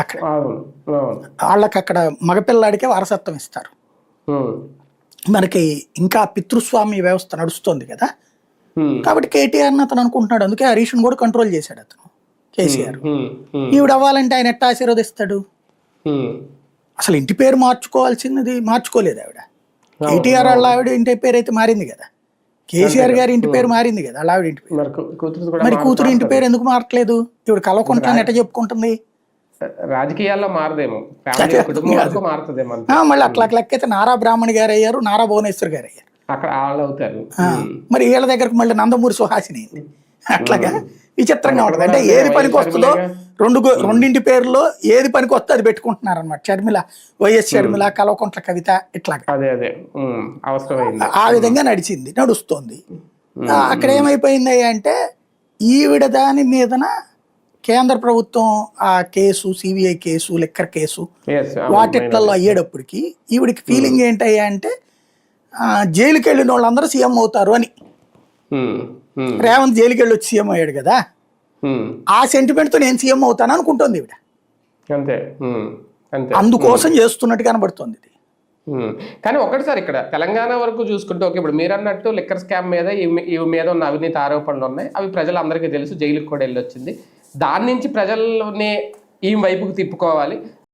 అక్కడ వాళ్ళకి అక్కడ మగపిల్లాడికే వారసత్వం ఇస్తారు. మనకి ఇంకా పితృస్వామ్య వ్యవస్థ నడుస్తుంది కదా, కాబట్టి కేటీఆర్ని అతను అనుకుంటున్నాడు. అందుకే హరీష్ని కూడా కంట్రోల్ చేశాడు అతను కేసీఆర్. ఈవిడ అవ్వాలంటే ఆయన ఎట్లా ఆశీర్వదిస్తాడు? అసలు ఇంటి పేరు మార్చుకోవాల్సినది మార్చుకోలేదు ఆవిడ. కేటీఆర్ వాళ్ళ ఆవిడ ఇంటి పేరు అయితే మారింది కదా, కేసీఆర్ గారి ఇంటి పేరు మారింది కదా వాళ్ళ ఆవిడ ఇంటి పేరు. మరి కూతురు ఇంటి పేరు ఎందుకు మారట్లేదు? ఇవిడ కలవకుంటాను ఎట్లా చెప్పుకుంటుంది? రాజకీయాల్లో మారదేమో, మళ్ళీ అట్లా లెక్కైతే నారా బ్రాహ్మణి గారు అయ్యారు, నారా భువనేశ్వర్ గారు అయ్యారు. అక్కడ వాళ్ళు అవుతారు. మరి వీళ్ళ దగ్గరకు మళ్ళీ నందమూరి సుహాసిని అయింది. అట్లాగా విచిత్రంగా ఉంటుంది. అంటే ఏది పనికి వస్తుందో రెండింటి పేరులో ఏది పనికి వస్తే అది పెట్టుకుంటున్నారు అనమాట. షర్మిల, వైఎస్ షర్మిల, కల్వకుంట్ల కవిత, ఇట్లాగా ఆ విధంగా నడుస్తోంది. అక్కడ ఏమైపోయింది అంటే ఈవిడ దాని మీదన కేంద్ర ప్రభుత్వం ఆ case, CBI case, liquor case వాటిట్లలో అయ్యేటప్పటికి ఈవిడికి ఫీలింగ్ ఏంటయ్యా అంటే జైలుకి వెళ్ళిన వాళ్ళందరూ సీఎం అవుతారు అని. రేవంత్ జైలుకి వెళ్ళి వచ్చి సీఎం అయ్యాడు కదా, ఆ సెంటిమెంట్తో నేను సీఎం అవుతాను అనుకుంటుంది ఈవిడ. అందుకోసం చేస్తున్నట్టు కనబడుతుంది ఇది. కానీ ఒకటిసారి ఇక్కడ తెలంగాణ వరకు చూసుకుంటే ఓకే, ఇప్పుడు మీరు అన్నట్టు లిక్కర్ స్కామ్ మీద ఈ మీద ఉన్న అవినీతి ఆరోపణలు ఉన్నాయి, అవి ప్రజలందరికీ తెలుసు, జైలుకి కూడా వెళ్ళి వచ్చింది. దాని నుంచి ప్రజల్ని ఈ వైపుకు తిప్పుకోవాలి,